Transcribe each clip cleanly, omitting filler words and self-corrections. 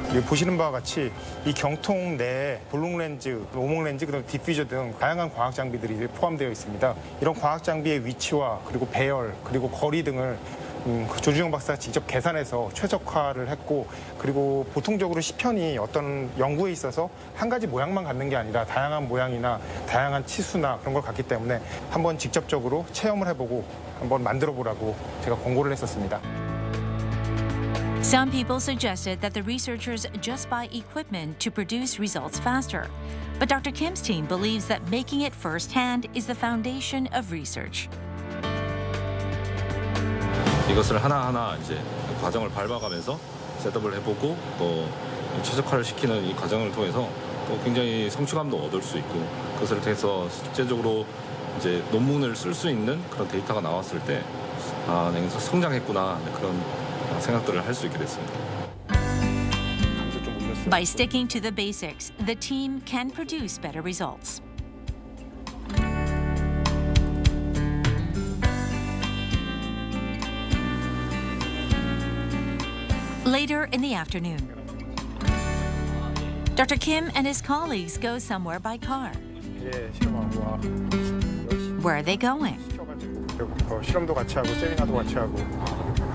여기 보시는 바와 같이 이 경통 내에 볼록 렌즈, 오목 렌즈, 그다음 디퓨저 등 다양한 과학 장비들이 포함되어 있습니다. 이런 과학 장비의 위치와 그리고 배열, 그리고 거리 등을 조주영 박사가 직접 계산해서 최적화를 했고, 그리고 보통적으로 시편이 어떤 연구에 있어서 한 가지 모양만 갖는 게 아니라 다양한 모양이나 다양한 치수나 그런 걸 갖기 때문에 한번 직접적으로 체험을 해보고 한번 만들어 보라고 제가 권고를 했었습니다. Some people suggested that the researchers just buy equipment to produce results faster. But Dr. Kim's team believes that making it firsthand is the foundation of research. 이것을 하나하나 이제 과정을 밟아가면서 셋업을 해보고 또 최적화를 시키는 이 과정을 통해서 또 굉장히 성취감도 얻을 수 있고, 그것을 통해서 실제적으로 이제 논문을 쓸 수 있는 그런 데이터가 나왔을 때 내가 성장했구나 그런 생각들을 할 수 있게 됐습니다. By sticking to the basics, the team can produce better results. Later in the afternoon, Dr. Kim and his colleagues go somewhere by car. Where are they going? 실험도 같이 하고 세미나도 같이 하고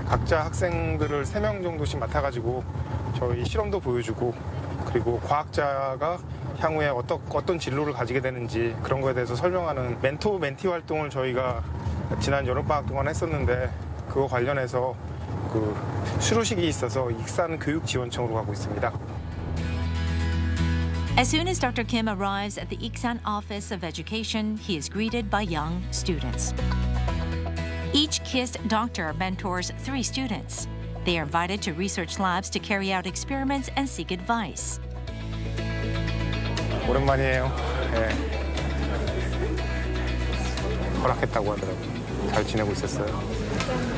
각자 학생들을 3명 정도씩 맡아가지고 저희 실험도 보여주고, 그리고 과학자가 향후에 어떤 진로를 가지게 되는지 그런 거에 대해서 설명하는 멘토 멘티 활동을 저희가 지난 여름방학 동안 했었는데, 그거 관련해서 수료식이 있어서 익산 교육지원청으로 가고 있습니다. As soon as Dr. Kim arrives at the Iksan Office of Education, he is greeted by young students. Each KIST doctor mentors 3 students. They are invited to research labs to carry out experiments and seek advice. 오랜만이에요. 네. 허락했다고 하더라고요. 잘 지내고 있었어요.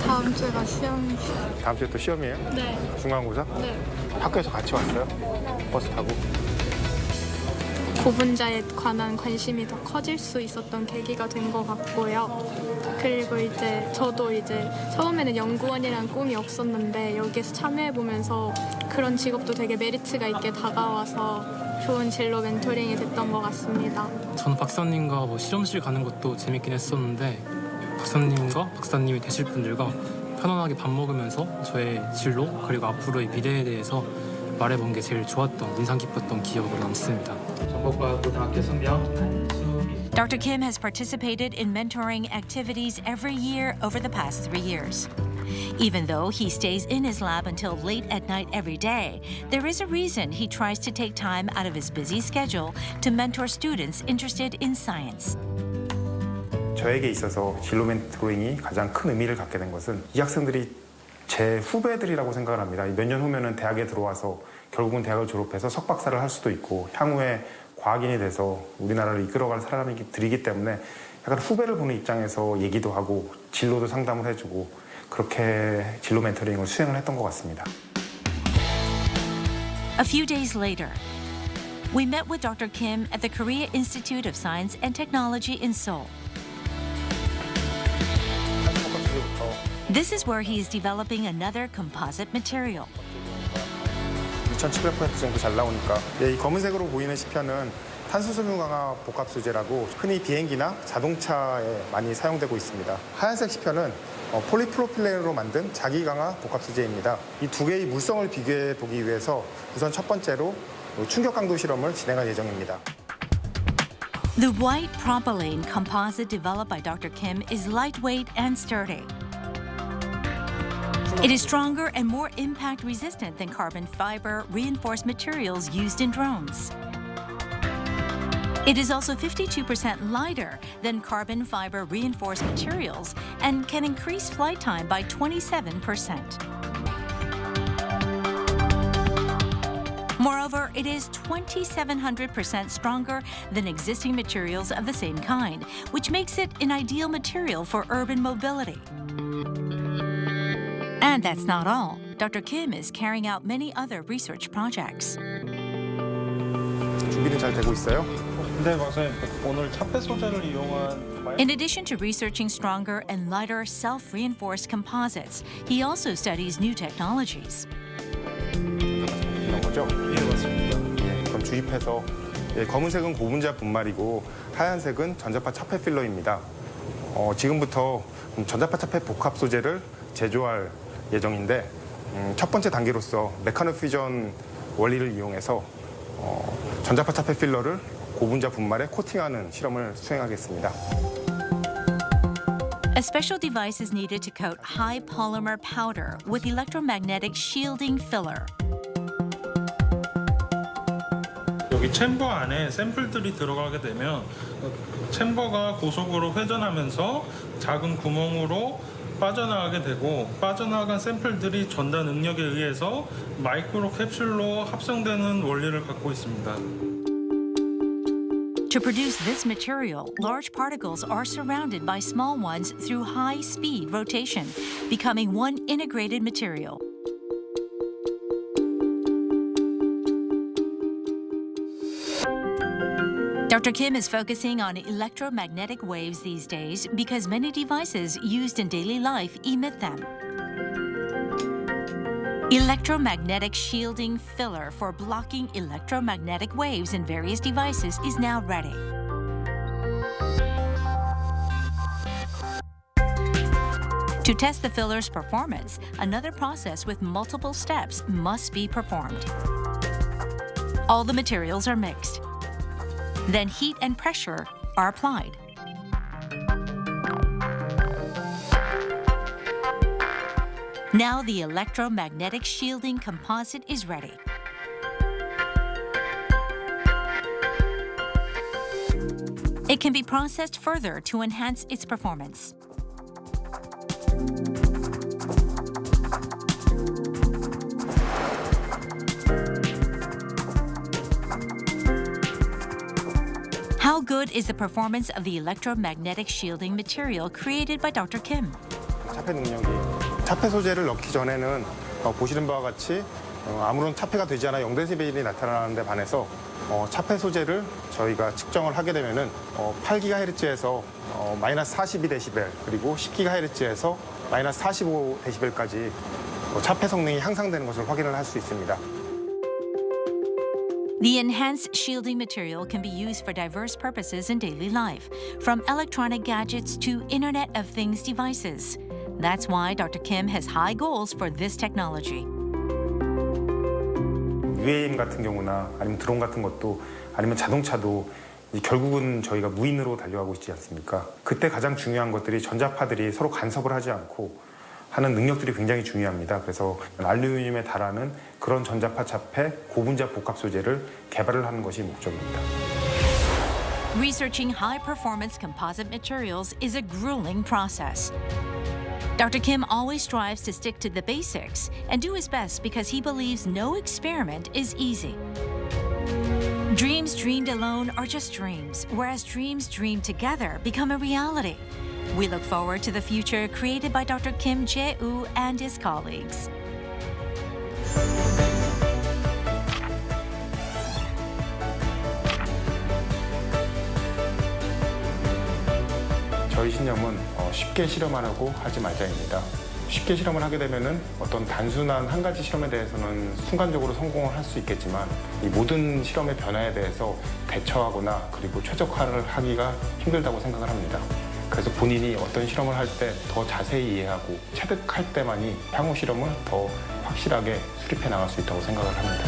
다음 주가 시험이. 다음 주에 또 시험이에요? 네. 중간고사? 네. 학교에서 같이 왔어요? 버스 타고? 고분자에 관한 관심이 더 커질 수 있었던 계기가 된 것 같고요. 그리고 저도 처음에는 연구원이라는 꿈이 없었는데 여기에서 참여해보면서 그런 직업도 되게 메리트가 있게 다가와서 좋은 진로 멘토링이 됐던 것 같습니다. 저는 박사님과 실험실 가는 것도 재밌긴 했었는데, 박사님과 박사님이 되실 분들과 편안하게 밥 먹으면서 저의 진로 그리고 앞으로의 미래에 대해서 말해본 게 제일 좋았던, 인상 깊었던 기억으로 남습니다. 전북과학고등학교 성명 Dr. Kim has participated in mentoring activities every year over the past 3 years. Even though he stays in his lab until late at night every day, there is a reason he tries to take time out of his busy schedule to mentor students interested in science. 저에게 있어서 진로 멘토링이 가장 큰 의미를 갖게 된 것은 이 학생들이 제 후배들이라고 생각을 합니다. 몇 년 후면은 대학에 들어와서 결국은 대학을 졸업해서 석박사를 할 수도 있고 향후에 과학인이 돼서 우리나라를 이끌어갈 사람들이기 때문에 약간 후배를 보는 입장에서 얘기도 하고 진로도 상담을 해주고 그렇게 진로 멘토링을 수행을 했던 것 같습니다. A few days later, we met with Dr. Kim at the Korea Institute of Science and Technology in Seoul. This is where he is developing another composite material. 2700% 정도 잘 나오니까 이 검은색으로 보이는 시편은 탄소섬유 강화 복합 소재라고 흔히 비행기나 자동차에 많이 사용되고 있습니다. 하얀색 시편은 폴리프로필렌으로 만든 자기 강화 복합 소재입니다. 이 2개의 물성을 비교해 보기 위해서 우선 첫 번째로 충격 강도 실험을 진행할 예정입니다. The white propylene composite developed by Dr. Kim is lightweight and sturdy. It is stronger and more impact-resistant than carbon fiber reinforced materials used in drones. It is also 52% lighter than carbon fiber reinforced materials and can increase flight time by 27%. Moreover, it is 2,700% stronger than existing materials of the same kind, which makes it an ideal material for urban mobility. And that's not all. Dr. Kim is carrying out many other research projects. 준비는 잘 되고 있어요? 네, 박사님. 오늘 차폐 소재를 이용한 In addition to researching stronger and lighter self-reinforced composites, he also studies new technologies. 이런 거 맞으시죠? 예, 맞습니다. 예, 그럼 주입해서 검은색은 고분자 분말이고 하얀색은 전자파 차폐 필러입니다. 지금부터 전자파 차폐 복합 소재를 제조할 예정인데 첫 번째 단계로서 메카노 퓨전 원리를 이용해서 전자파 차폐 필러를 고분자 분말에 코팅하는 실험을 수행하겠습니다. A special device is needed to coat high polymer powder with electromagnetic shielding filler. 여기 챔버 안에 샘플들이 들어가게 되면 챔버가 고속으로 회전하면서 작은 구멍으로 빠져나가게 되고 빠져나간 샘플들이 전달 능력에 의해서 마이크로 캡슐로 합성되는 원리를 갖고 있습니다. To produce this material, large particles are surrounded by small ones through high-speed rotation, becoming one integrated material. Dr. Kim is focusing on electromagnetic waves these days because many devices used in daily life emit them. Electromagnetic shielding filler for blocking electromagnetic waves in various devices is now ready. To test the filler's performance, another process with multiple steps must be performed. All the materials are mixed. Then heat and pressure are applied. Now the electromagnetic shielding composite is ready. It can be processed further to enhance its performance. How good is the performance of the electromagnetic shielding material created by Dr. Kim? 차폐 능력이 차폐 소재를 넣기 전에는 보시는 바와 같이 아무런 차폐가 되지 않아 영대세배율이 나타나는 데 반해서 차폐 소재를 저희가 측정을 하게 되면은 8GHz에서 마이너스 42dB 그리고 10GHz에서 마이너스 45dB까지 차폐 성능이 향상되는 것을 확인을 할 수 있습니다. The enhanced shielding material can be used for diverse purposes in daily life, from electronic gadgets to Internet of Things devices. That's why Dr. Kim has high goals for this technology. UAM 같은 경우나 아니면 드론 같은 것도 아니면 자동차도 결국은 저희가 무인으로 달려가고 있지 않습니까? 그때 가장 중요한 것들이 전자파들이 서로 간섭을 하지 않고 하는 능력들이 굉장히 중요합니다. 그래서 알루미늄에 달하는 그런 전자파 차폐 고분자 복합 소재를 개발을 하는 것이 목적입니다. Researching high-performance composite materials is a grueling process. Dr. Kim always strives to stick to the basics and do his best because he believes no experiment is easy. Dreams dreamed alone are just dreams, whereas dreams dreamed together become a reality. We look forward to the future created by Dr. Kim Jae-woo and his colleagues. 저희 신념은 쉽게 실험하려고 하지 말자입니다. 쉽게 실험을 하게 되면은 어떤 단순한 한 가지 실험에 대해서는 순간적으로 성공을 할 수 있겠지만 이 모든 실험의 변화에 대해서 대처하거나 그리고 최적화를 하기가 힘들다고 생각을 합니다. 그래서 본인이 어떤 실험을 할 때 더 자세히 이해하고 체득할 때만이 향후 실험을 더 확실하게 수립해 나갈 수 있다고 생각을 합니다.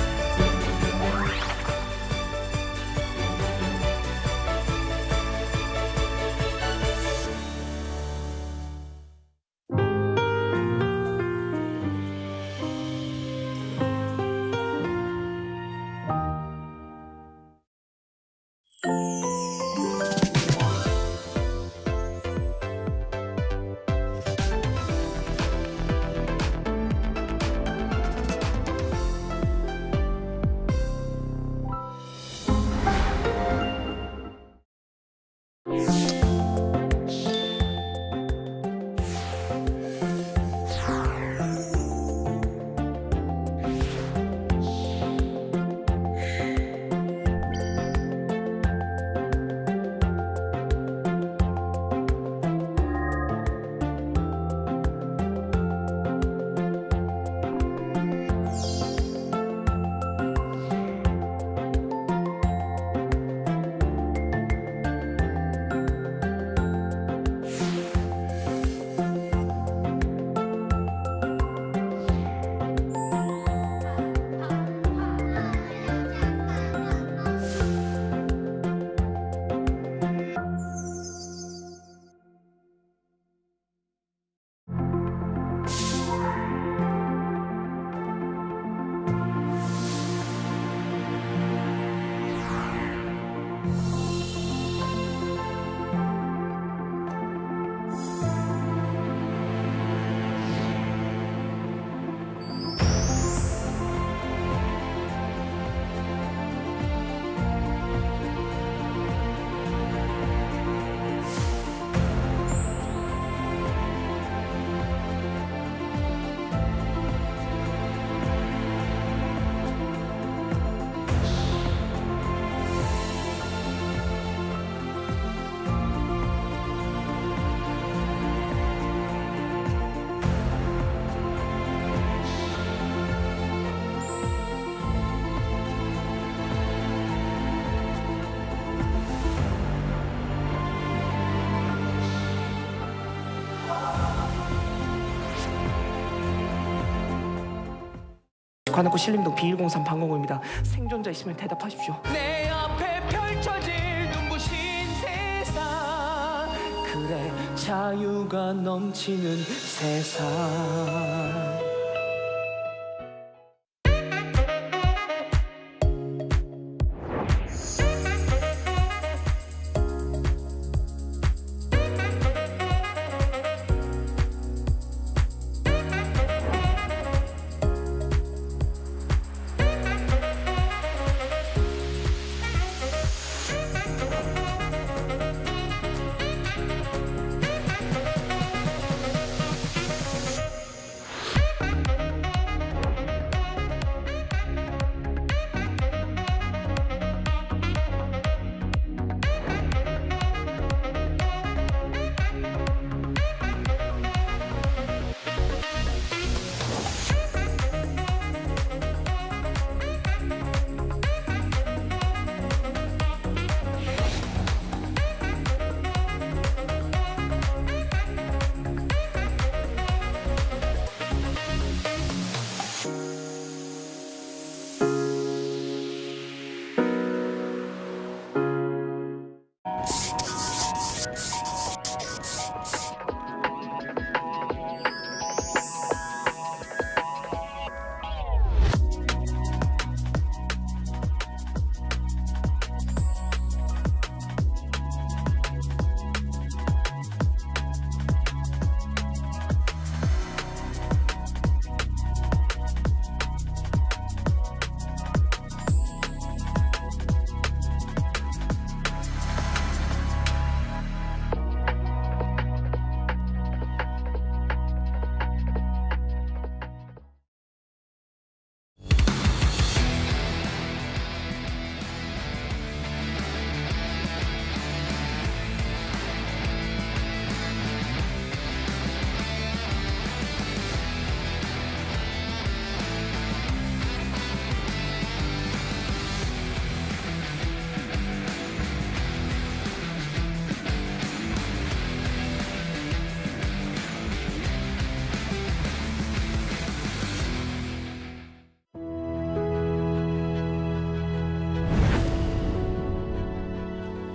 관악구 신림동 B103 방공호입니다. 생존자 있으면 대답하십시오. 내 앞에 펼쳐질 눈부신 세상, 그래 자유가 넘치는 세상.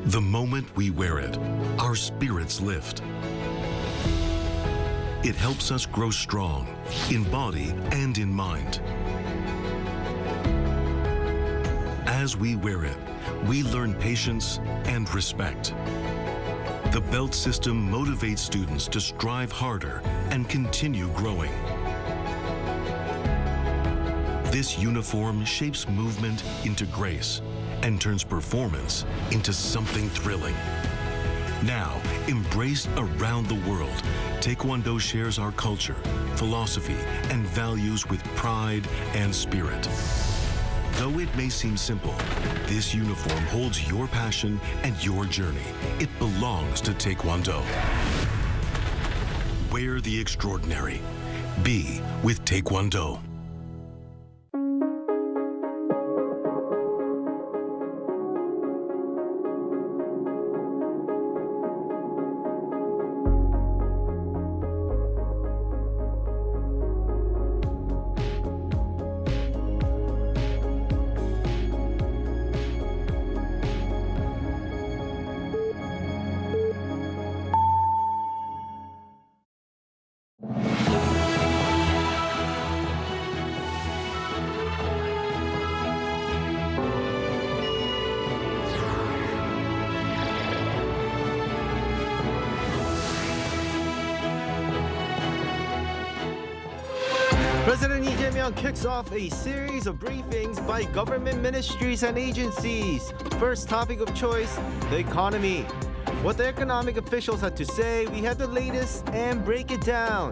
The moment we wear it, our spirits lift. It helps us grow strong in body and in mind. As we wear it, we learn patience and respect. The belt system motivates students to strive harder and continue growing. This uniform shapes movement into grace and turns performance into something thrilling. Now, embraced around the world, Taekwondo shares our culture, philosophy, and values with pride and spirit. Though it may seem simple, this uniform holds your passion and your journey. It belongs to Taekwondo. Wear the extraordinary. Be with Taekwondo. President Lee Jae-myung kicks off a series of briefings by government ministries and agencies. First topic of choice, the economy. What the economic officials had to say, we have the latest and break it down.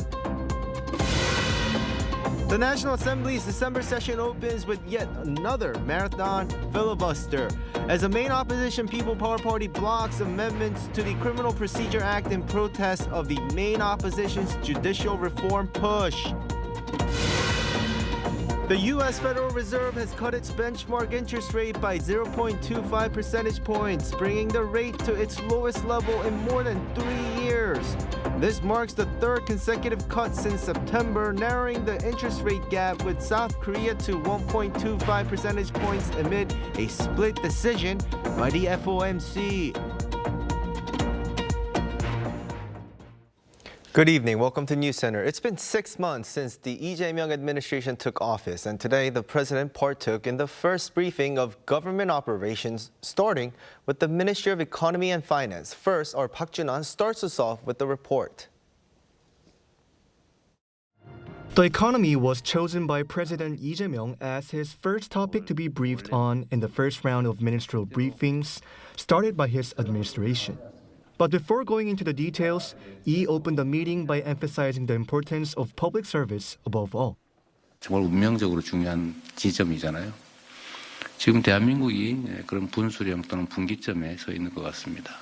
The National Assembly's December session opens with yet another marathon filibuster, as the main opposition People Power Party blocks amendments to the Criminal Procedure Act in protest of the main opposition's judicial reform push. The U.S. Federal Reserve has cut its benchmark interest rate by 0.25 percentage points, bringing the rate to its lowest level in more than 3 years. This marks the third consecutive cut since September, narrowing the interest rate gap with South Korea to 1.25 percentage points amid a split decision by the FOMC. Good evening. Welcome to Newscenter. It's been 6 months since the Lee Jae-myung administration took office, and today the president partook in the first briefing of government operations, starting with the Ministry of Economy and Finance. First, our Park Jun-an starts us off with the report. The economy was chosen by President Lee Jae-myung as his first topic to be briefed on in the first round of ministerial briefings started by his administration. But before going into the details, Lee opened the meeting by emphasizing the importance of public service above all. 정말 운명적으로 중요한 지점이잖아요. 지금 대한민국이 그런 분수령 또는 분기점에 서 있는 것 같습니다.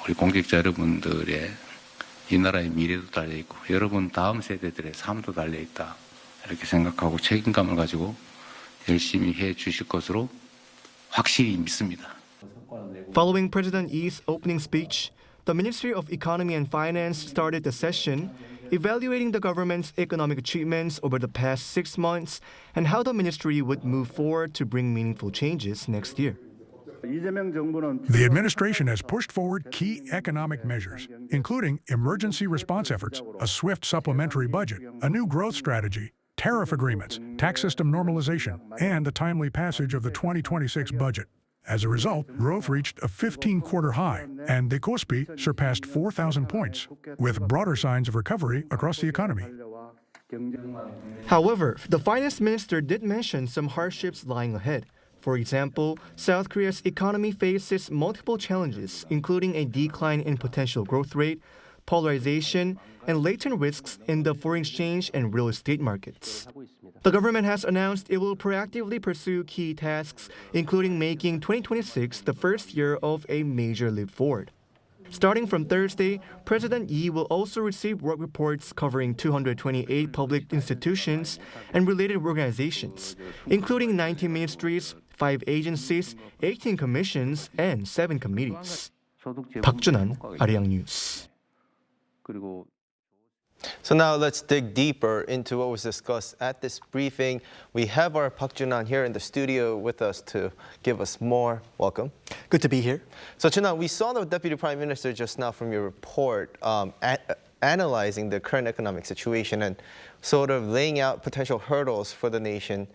우리 공직자 여러분들의 이 나라의 미래도 달려있고 여러분 다음 세대들의 삶도 달려있다. 이렇게 생각하고 책임감을 가지고 열심히 해 주실 것으로 확실히 믿습니다. Following President Lee's opening speech, the Ministry of Economy and Finance started the session evaluating the government's economic achievements over the past 6 months and how the ministry would move forward to bring meaningful changes next year. The administration has pushed forward key economic measures, including emergency response efforts, a swift supplementary budget, a new growth strategy, tariff agreements, tax system normalization, and the timely passage of the 2026 budget. As a result, growth reached a 15-quarter high, and the KOSPI surpassed 4,000 points, with broader signs of recovery across the economy. However, the finance minister did mention some hardships lying ahead. For example, South Korea's economy faces multiple challenges, including a decline in potential growth rate, polarization, and latent risks in the foreign exchange and real estate markets. The government has announced it will proactively pursue key tasks, including making 2026 the first year of a major leap forward. Starting from Thursday, President Lee will also receive work reports covering 228 public institutions and related organizations, including 19 ministries, 5 agencies, 18 commissions, and 7 committees. Park Jun-an, Arirang News. So now let's dig deeper into what was discussed at this briefing. We have our Park Jun-an here in the studio with us to give us more. Welcome. Good to be here. So Jun-an, we saw the Deputy Prime Minister just now from your report analyzing the current economic situation and sort of laying out potential hurdles for the nation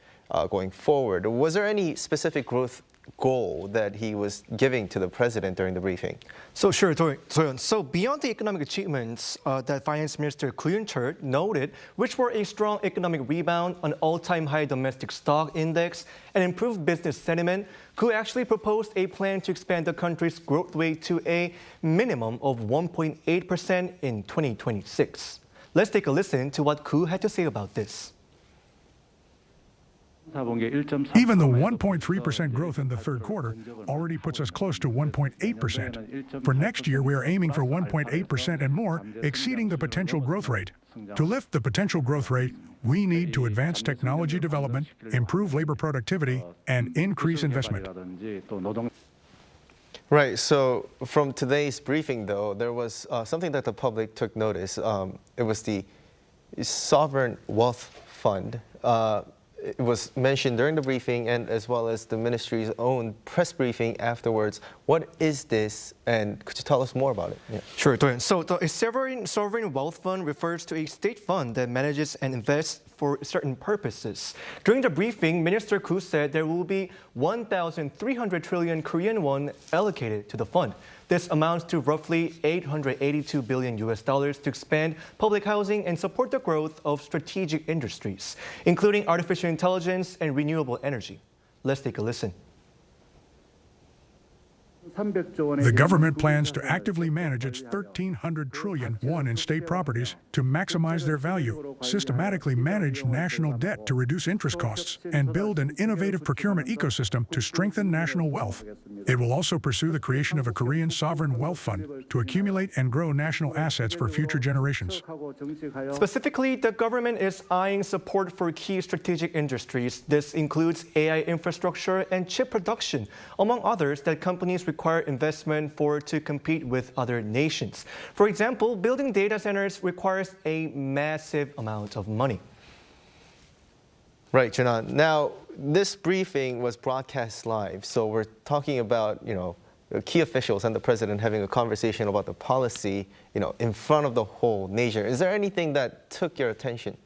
going forward. Was there any specific growth goal that he was giving to the president during the briefing? So sure, Doyeon. So beyond the economic achievements that Finance Minister Koo Yoon-chul noted, which were a strong economic rebound, an all-time high domestic stock index, and improved business sentiment, Koo actually proposed a plan to expand the country's growth rate to a minimum of 1.8% in 2026. Let's take a listen to what Koo had to say about this. Even the 1.3% growth in the third quarter already puts us close to 1.8%. For next year, we are aiming for 1.8% and more, exceeding the potential growth rate. To lift the potential growth rate, we need to advance technology development, improve labor productivity, and increase investment. Right, so from today's briefing, though, there was something that the public took notice. It was the Sovereign Wealth Fund. It was mentioned during the briefing and as well as the ministry's own press briefing afterwards. What is this, and could you tell us more about it? Yeah. Sure, Doyeon. So a sovereign wealth fund refers to a state fund that manages and invests for certain purposes. During the briefing, Minister Koo said there will be 1,300 trillion Korean won allocated to the fund. This amounts to roughly $882 billion to expand public housing and support the growth of strategic industries, including artificial intelligence and renewable energy. Let's take a listen. The government plans to actively manage its 1,300 trillion won in state properties to maximize their value, systematically manage national debt to reduce interest costs, and build an innovative procurement ecosystem to strengthen national wealth. It will also pursue the creation of a Korean sovereign wealth fund to accumulate and grow national assets for future generations. Specifically, the government is eyeing support for key strategic industries. This includes AI infrastructure and chip production, among others that companies require investment for to compete with other nations. For example, building data centers requires a massive amount of money. Right, Janan. Now, this briefing was broadcast live, so we're talking about, key officials and the president having a conversation about the policy, in front of the whole nation. Is there anything that took your attention?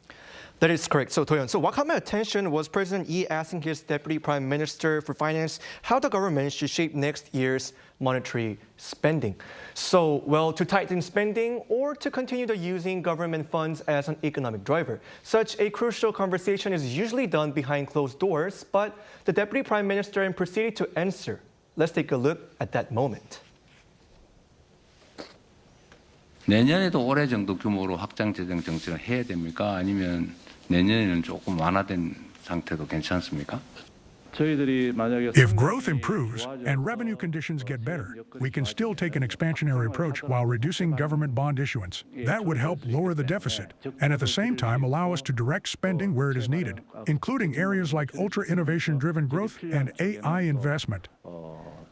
That is correct. So, Doyeon, what caught my attention was President Lee asking his Deputy Prime Minister for Finance how the government should shape next year's monetary spending. So, to tighten spending or to continue to using government funds as an economic driver. Such a crucial conversation is usually done behind closed doors, but the Deputy Prime Minister proceeded to answer. Let's take a look at that moment. 내년에도 올해 정도 규모로 확장 재정 정책을 해야 됩니까? 아니면 내년에는 조금 완화된 상태도 괜찮습니까? If growth improves and revenue conditions get better, we can still take an expansionary approach while reducing government bond issuance. That would help lower the deficit and at the same time allow us to direct spending where it is needed, including areas like ultra-innovation-driven growth and AI investment.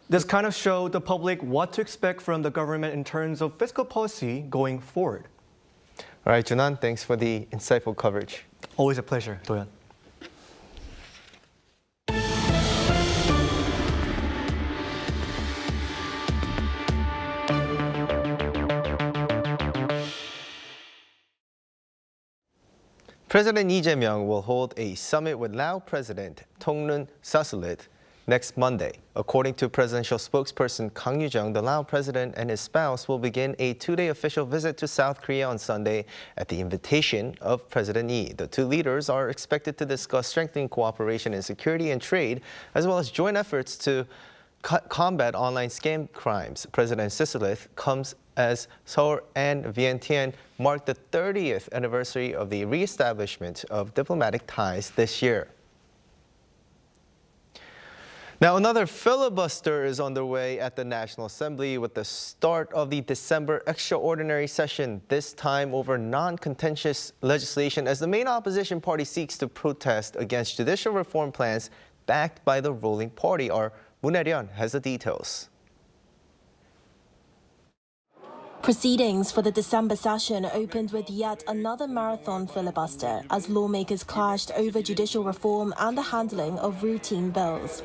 This kind of showed the public what to expect from the government in terms of fiscal policy going forward. All right, Janan, thanks for the insightful coverage. Always a pleasure, Doyeon. President Lee Jae-myung will hold a summit with Lao President Sisoulith next Monday. According to presidential spokesperson Kang Yoo-jung, the Lao president and his spouse will begin a two-day official visit to South Korea on Sunday at the invitation of President Lee. The two leaders are expected to discuss strengthening cooperation in security and trade, as well as joint efforts to combat online scam crimes. President Sisoulith comes as Seoul and Vientiane mark the 30th anniversary of the re-establishment of diplomatic ties this year. Now, another filibuster is underway at the National Assembly with the start of the December extraordinary session, this time over non-contentious legislation as the main opposition party seeks to protest against judicial reform plans backed by the ruling party. Our Moon Arirang has the details. Proceedings for the December session opened with yet another marathon filibuster as lawmakers clashed over judicial reform and the handling of routine bills.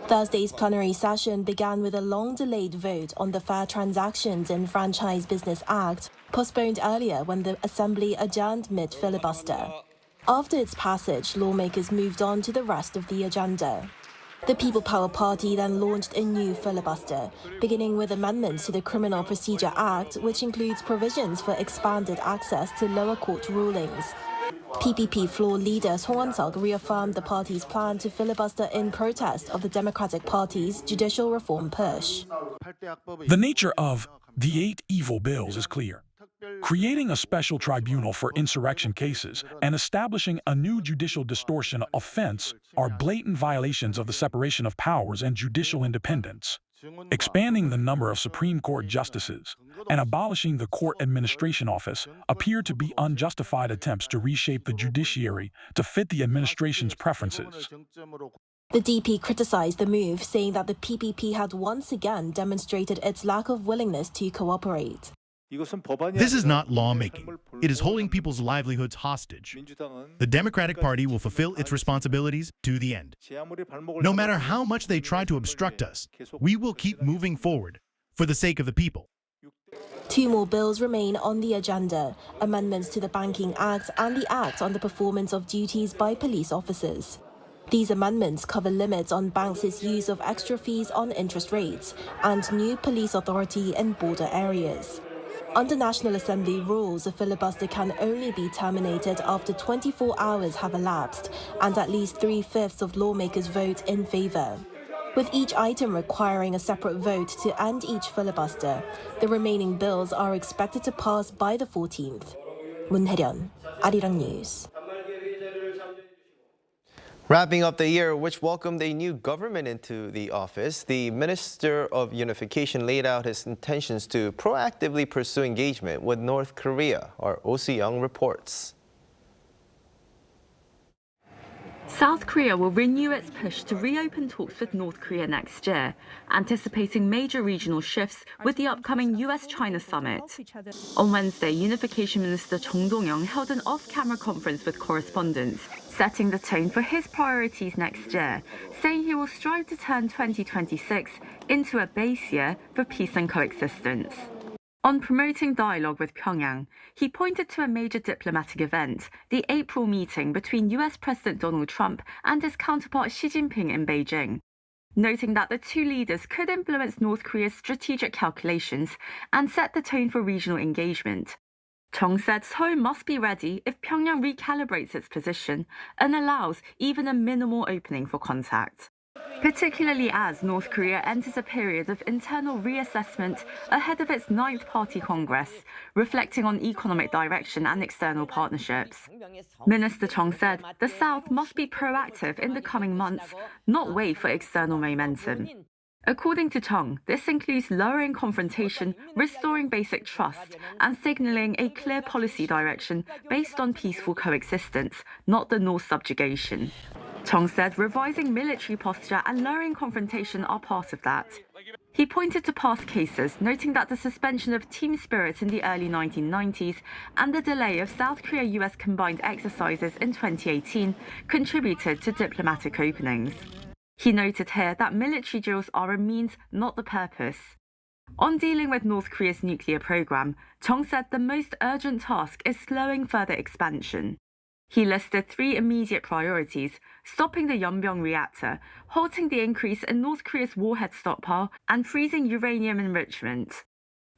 Thursday's plenary session began with a long-delayed vote on the Fair Transactions in Franchise Business Act, postponed earlier when the Assembly adjourned mid-filibuster. After its passage, lawmakers moved on to the rest of the agenda. The People Power Party then launched a new filibuster, beginning with amendments to the Criminal Procedure Act, which includes provisions for expanded access to lower court rulings. PPP floor leader Song Won-seok reaffirmed the party's plan to filibuster in protest of the Democratic Party's judicial reform push. The nature of the 8 evil bills is clear. Creating a special tribunal for insurrection cases and establishing a new judicial distortion offense are blatant violations of the separation of powers and judicial independence. Expanding the number of Supreme Court justices and abolishing the Court Administration Office appear to be unjustified attempts to reshape the judiciary to fit the administration's preferences. The DP criticized the move, saying that the PPP had once again demonstrated its lack of willingness to cooperate. This is not lawmaking. It is holding people's livelihoods hostage. The Democratic Party will fulfill its responsibilities to the end. No matter how much they try to obstruct us, we will keep moving forward for the sake of the people. 2 more bills remain on the agenda: amendments to the Banking Act and the Act on the Performance of Duties by Police Officers. These amendments cover limits on banks' use of extra fees on interest rates and new police authority in border areas. Under National Assembly rules, a filibuster can only be terminated after 24 hours have elapsed and at least 3/5 of lawmakers vote in favor. with each item requiring a separate vote to end each filibuster. The remaining bills are expected to pass by the 14th. 문혜련, Arirang News. Wrapping up the year, which welcomed a new government into the office, the Minister of Unification laid out his intentions to proactively pursue engagement with North Korea. Our Oh Soo-young reports. South Korea will renew its push to reopen talks with North Korea next year, anticipating major regional shifts with the upcoming US-China summit. On Wednesday, Unification Minister Chung Dong-young held an off-camera conference with correspondents, setting the tone for his priorities next year, saying he will strive to turn 2026 into a base year for peace and coexistence. On promoting dialogue with Pyongyang, he pointed to a major diplomatic event, the April meeting between US President Donald Trump and his counterpart Xi Jinping in Beijing, noting that the two leaders could influence North Korea's strategic calculations and set the tone for regional engagement. Chung said Seoul must be ready if Pyongyang recalibrates its position and allows even a minimal opening for contact, particularly as North Korea enters a period of internal reassessment ahead of its 9th Party Congress, reflecting on economic direction and external partnerships. Minister Chung said the South must be proactive in the coming months, not wait for external momentum. According to Chung, this includes lowering confrontation, restoring basic trust, and signaling a clear policy direction based on peaceful coexistence, not the North's subjugation. Chung said revising military posture and lowering confrontation are part of that. He pointed to past cases, noting that the suspension of team spirit in the early 1990s and the delay of South Korea-US combined exercises in 2018 contributed to diplomatic openings. He noted here that military drills are a means, not the purpose. On dealing with North Korea's nuclear program, Chung said the most urgent task is slowing further expansion. He listed 3 immediate priorities: stopping the Yeonbyung reactor, halting the increase in North Korea's warhead stockpile, and freezing uranium enrichment.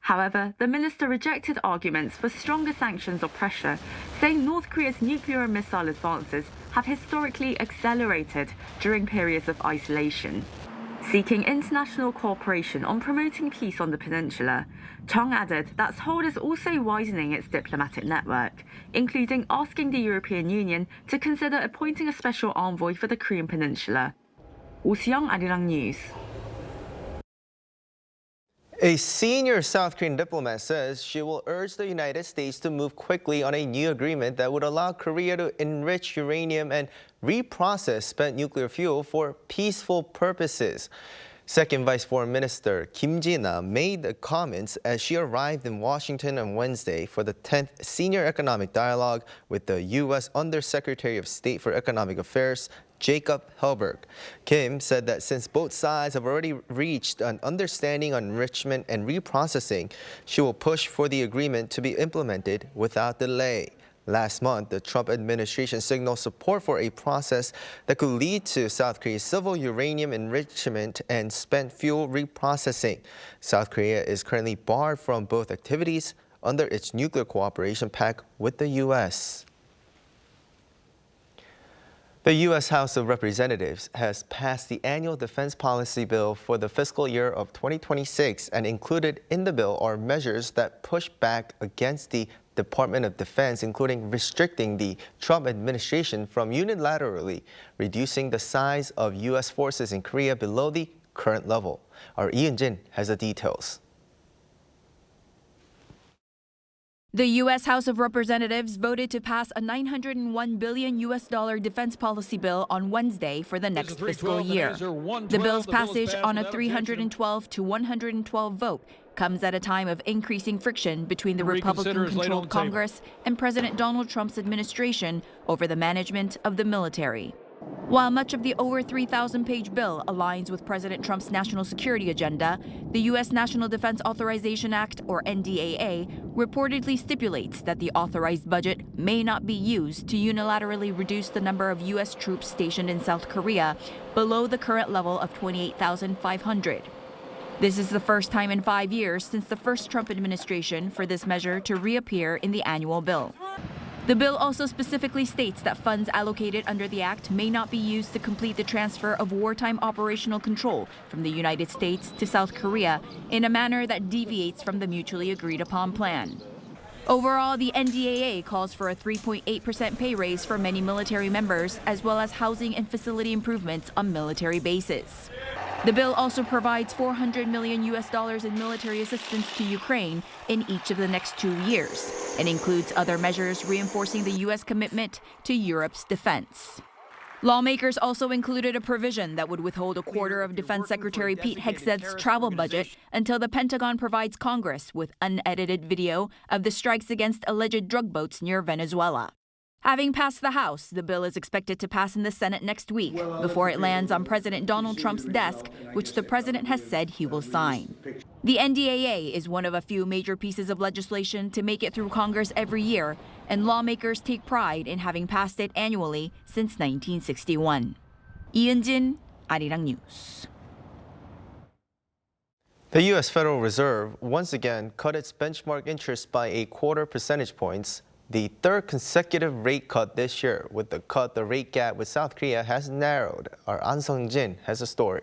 However, the minister rejected arguments for stronger sanctions or pressure, saying North Korea's nuclear and missile advances have historically accelerated during periods of isolation. Seeking international cooperation on promoting peace on the peninsula, Chung added that Seoul is also widening its diplomatic network, including asking the European Union to consider appointing a special envoy for the Korean peninsula. Oh Soo-young, Arirang News. A senior South Korean diplomat says she will urge the United States to move quickly on a new agreement that would allow Korea to enrich uranium and reprocess spent nuclear fuel for peaceful purposes. Second Vice Foreign Minister Kim Ji-na made the comments as she arrived in Washington on Wednesday for the 10th Senior Economic Dialogue with the U.S. Undersecretary of State for Economic Affairs, Jacob Helberg. Kim said that since both sides have already reached an understanding on enrichment and reprocessing, she will push for the agreement to be implemented without delay. Last month, the Trump administration signaled support for a process that could lead to South Korea's civil uranium enrichment and spent fuel reprocessing. South Korea is currently barred from both activities under its nuclear cooperation pact with the U.S. The U.S. House of Representatives has passed the annual defense policy bill for the fiscal year of 2026, and included in the bill are measures that push back against the Department of Defense, including restricting the Trump administration from unilaterally reducing the size of U.S. forces in Korea below the current level. Our Ian Jin has the details. The U.S. House of Representatives voted to pass a $901 billion defense policy bill on Wednesday for the next fiscal year. The bill's passage on a 312 to 112 vote comes at a time of increasing friction between the Republican-controlled Congress and President Donald Trump's administration over the management of the military. While much of the over 3,000-page bill aligns with President Trump's national security agenda, the U.S. National Defense Authorization Act, or NDAA, reportedly stipulates that the authorized budget may not be used to unilaterally reduce the number of U.S. troops stationed in South Korea below the current level of 28,500. This is the first time in 5 years since the first Trump administration for this measure to reappear in the annual bill. The bill also specifically states that funds allocated under the act may not be used to complete the transfer of wartime operational control from the United States to South Korea in a manner that deviates from the mutually agreed upon plan. Overall, the NDAA calls for a 3.8% pay raise for many military members, as well as housing and facility improvements on military bases. The bill also provides $400 million in military assistance to Ukraine in each of the next 2 years, and includes other measures reinforcing the U.S. commitment to Europe's defense. Lawmakers also included a provision that would withhold a quarter of Defense Secretary Pete Hegseth's travel budget until the Pentagon provides Congress with unedited video of the strikes against alleged drug boats near Venezuela. Having passed the House, the bill is expected to pass in the Senate next week before it lands on President Donald Trump's desk, which the president has said he will sign. The NDAA is one of a few major pieces of legislation to make it through Congress every year, and lawmakers take pride in having passed it annually since 1961. 이은진, Arirang News. The U.S. Federal Reserve once again cut its benchmark interest by 0.25 percentage points, the third consecutive rate cut this year. With the cut, the rate gap with South Korea has narrowed. Our An Sung-jin has a story.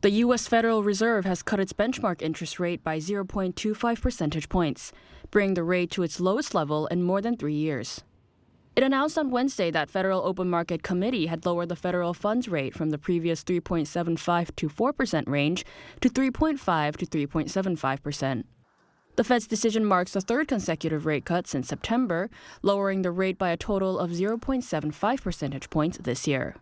The U.S. Federal Reserve has cut its benchmark interest rate by 0.25 percentage points, bringing the rate to its lowest level in more than 3 years. It announced on Wednesday that Federal Open Market Committee had lowered the federal funds rate from the previous 3.75 to 4% range to 3.5 to 3.75%. The Fed's decision marks the third consecutive rate cut since September, lowering the rate by a total of 0.75 percentage points this year.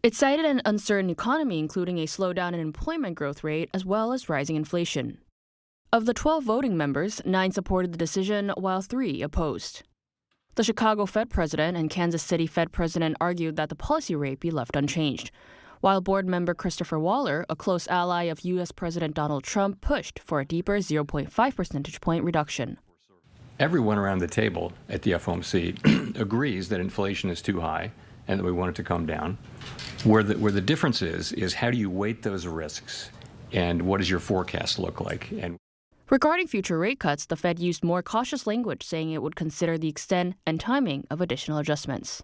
It cited an uncertain economy, including a slowdown in employment growth rate as well as rising inflation. Of the 12 voting members, 9 supported the decision while 3 opposed. The Chicago Fed president and Kansas City Fed president argued that the policy rate be left unchanged, while board member Christopher Waller, a close ally of U.S. President Donald Trump, pushed for a deeper 0.5 percentage point reduction. Everyone around the table at the FOMC agrees that inflation is too high and that we want it to come down. Where the difference is how do you weight those risks and what does your forecast look like? And regarding future rate cuts, the Fed used more cautious language, saying it would consider the extent and timing of additional adjustments.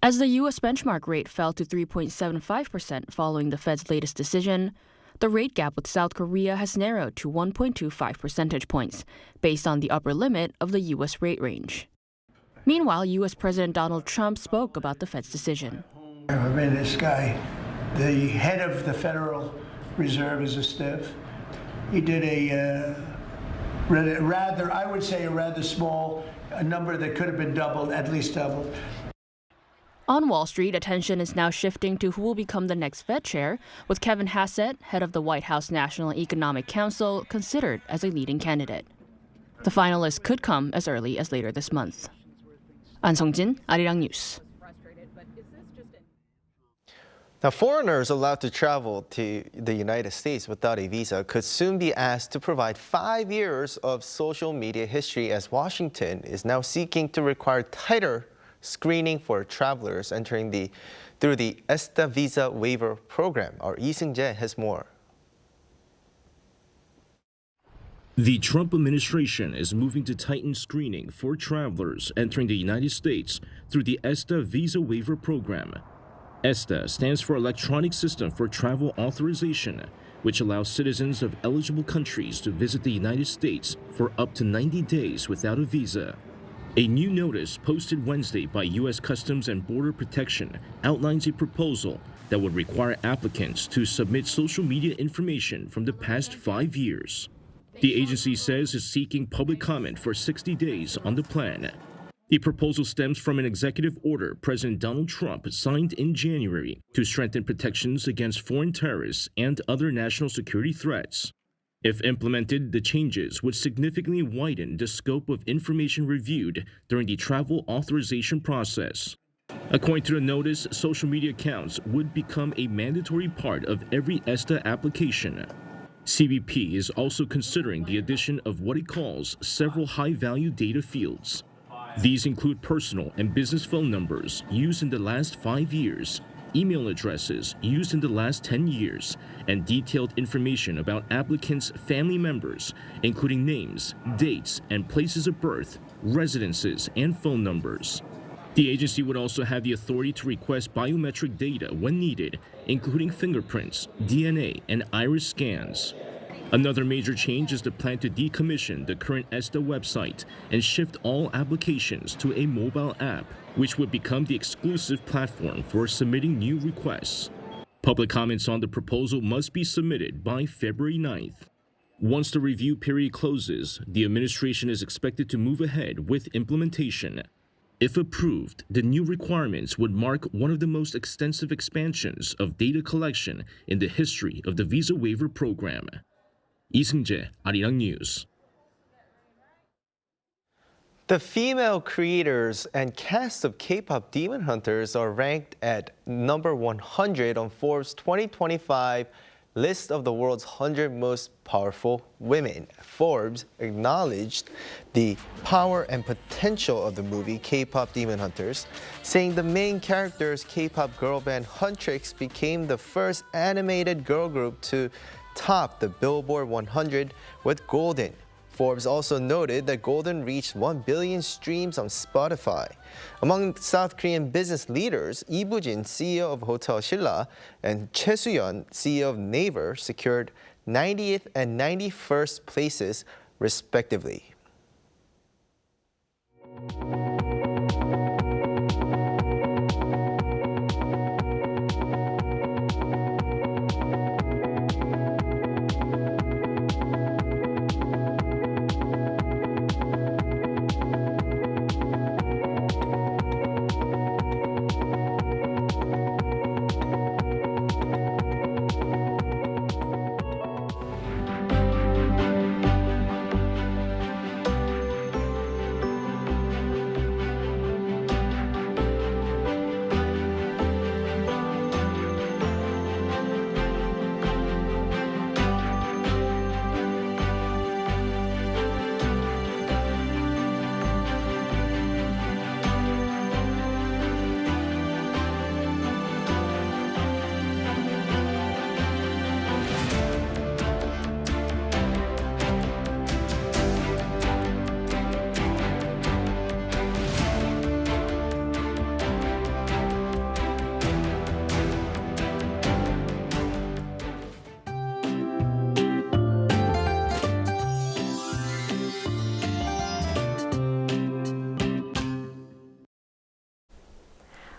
As the U.S. benchmark rate fell to 3.75% following the Fed's latest decision, the rate gap with South Korea has narrowed to 1.25 percentage points, based on the upper limit of the U.S. rate range. Meanwhile, U.S. President Donald Trump spoke about the Fed's decision. I mean, this guy, the head of the Federal Reserve, is a stiff. He did a rather small number that could have been doubled, at least doubled. On Wall Street, attention is now shifting to who will become the next Fed chair, with Kevin Hassett, head of the White House National Economic Council, considered as a leading candidate. The finalists could come as early as later this month. An Sung-jin, Arirang News. Now, foreigners allowed to travel to the United States without a visa could soon be asked to provide 5 years of social media history, as Washington is now seeking to require tighter screening for travelers entering through the ESTA visa waiver program. Our Lee Seung-jae has more. The Trump administration is moving to tighten screening for travelers entering the United States through the ESTA visa waiver program. ESTA stands for Electronic System for Travel Authorization, which allows citizens of eligible countries to visit the United States for up to 90 days without a visa. A new notice posted Wednesday by U.S. Customs and Border Protection outlines a proposal that would require applicants to submit social media information from the past 5 years. The agency says it's seeking public comment for 60 days on the plan. The proposal stems from an executive order President Donald Trump signed in January to strengthen protections against foreign terrorists and other national security threats. If implemented, the changes would significantly widen the scope of information reviewed during the travel authorization process. According to the notice, social media accounts would become a mandatory part of every ESTA application. CBP is also considering the addition of what it calls several high-value data fields. These include personal and business phone numbers used in the last 5 years, email addresses used in the last 10 years and detailed information about applicants' family members, including names, dates, and places of birth, residences, and phone numbers. The agency would also have the authority to request biometric data when needed, including fingerprints, DNA, and iris scans. Another major change is the plan to decommission the current ESTA website and shift all applications to a mobile app, which would become the exclusive platform for submitting new requests. Public comments on the proposal must be submitted by February 9th. Once the review period closes, the administration is expected to move ahead with implementation. If approved, the new requirements would mark one of the most extensive expansions of data collection in the history of the visa waiver program. 이승재, Arirang News. The female creators and cast of K-pop Demon Hunters are ranked at number 100 on Forbes 2025 list of the world's 100 most powerful women. Forbes acknowledged the power and potential of the movie K-pop Demon Hunters, saying the main character's K-pop girl band Huntrix became the first animated girl group to top the Billboard 100 with Golden. Forbes also noted that Golden reached 1 billion streams on Spotify. Among South Korean business leaders, Lee Boo-jin, CEO of Hotel Silla, and Choi Soo-yeon, CEO of Naver, secured 90th and 91st places, respectively.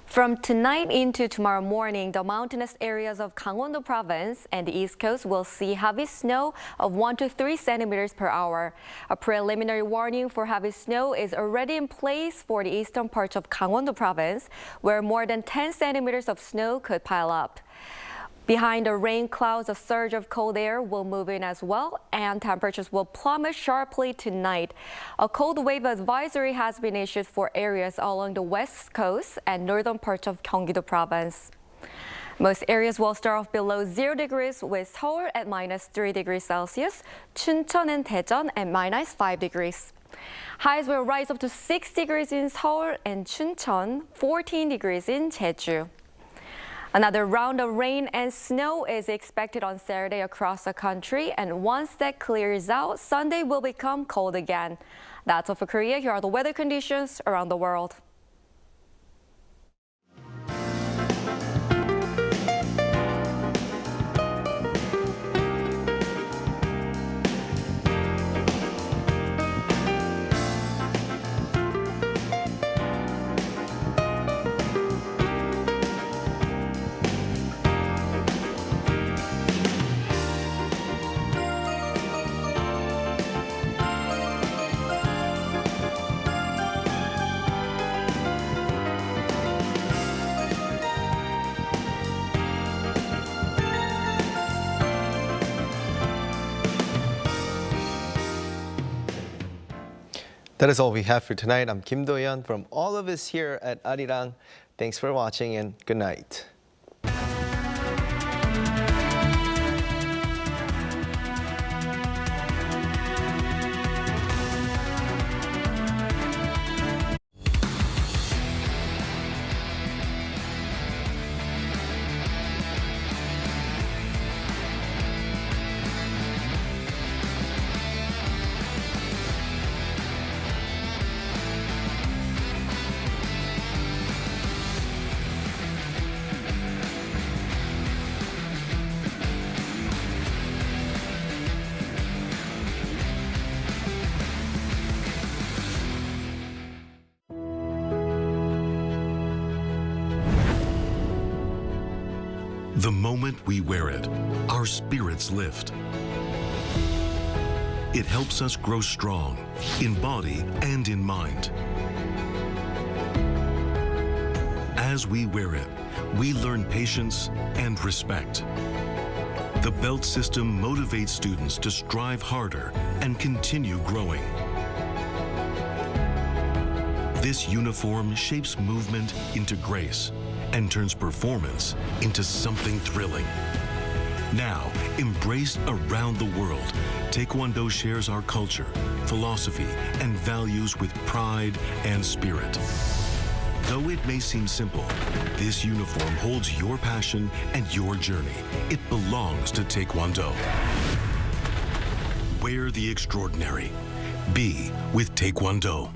From tonight into tomorrow morning, the mountainous areas of Gangwon-do province and the east coast will see heavy snow of 1 to 3 centimeters per hour. A preliminary warning for heavy snow is already in place for the eastern parts of Gangwon-do province, where more than 10 centimeters of snow could pile up. Behind the rain clouds, a surge of cold air will move in as well, and temperatures will plummet sharply tonight. A cold wave advisory has been issued for areas along the west coast and northern parts of Gyeonggi-do province. Most areas will start off below 0 degrees, with Seoul at -3 degrees Celsius, Chuncheon and Daejeon at -5 degrees. Highs will rise up to 6 degrees in Seoul and Chuncheon, 14 degrees in Jeju. Another round of rain and snow is expected on Saturday across the country, and once that clears out, Sunday will become cold again. That's all for Korea. Here are the weather conditions around the world. That is all we have for tonight. I'm Kim Do-yeon from all of us here at Arirang. Thanks for watching and good night. The moment we wear it, our spirits lift. It helps us grow strong in body and in mind. As we wear it, we learn patience and respect. The belt system motivates students to strive harder and continue growing. This uniform shapes movement into grace and turns performance into something thrilling. Now, embraced around the world, Taekwondo shares our culture, philosophy, and values with pride and spirit. Though it may seem simple, this uniform holds your passion and your journey. It belongs to Taekwondo. Wear the extraordinary. Be with Taekwondo.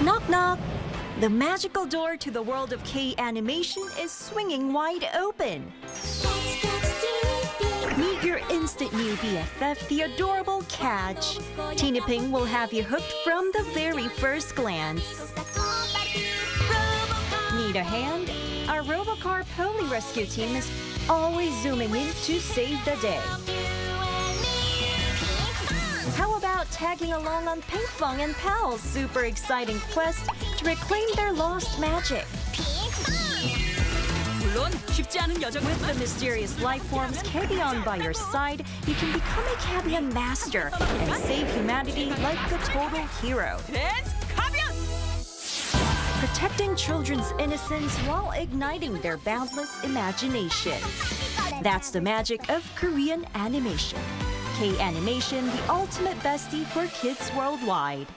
Knock knock! The magical door to the world of K-animation is swinging wide open. Meet your instant new BFF, the adorable Catch. Tina Ping will have you hooked from the very first glance. Need a hand? Our Robocar Poli Rescue team is always zooming in to save the day. How about tagging along on Pinkfong and Pal's super exciting quest to reclaim their lost magic? With the mysterious life forms Kabion by your side, you can become a Kabion master and save humanity like a total hero. Protecting children's innocence while igniting their boundless imaginations. That's the magic of Korean animation. K-animation, the ultimate bestie for kids worldwide.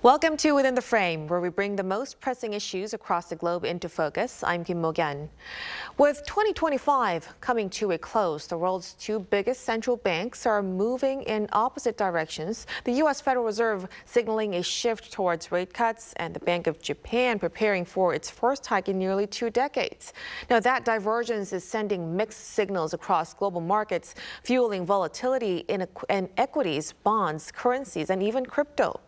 Welcome to Within the Frame, where we bring the most pressing issues across the globe into focus. I'm Kim Mo-gyan. With 2025 coming to a close, the world's two biggest central banks are moving in opposite directions. The U.S. Federal Reserve signaling a shift towards rate cuts, and the Bank of Japan preparing for its first hike in nearly 2 decades. Now, that divergence is sending mixed signals across global markets, fueling volatility in equities, bonds, currencies, and even crypto.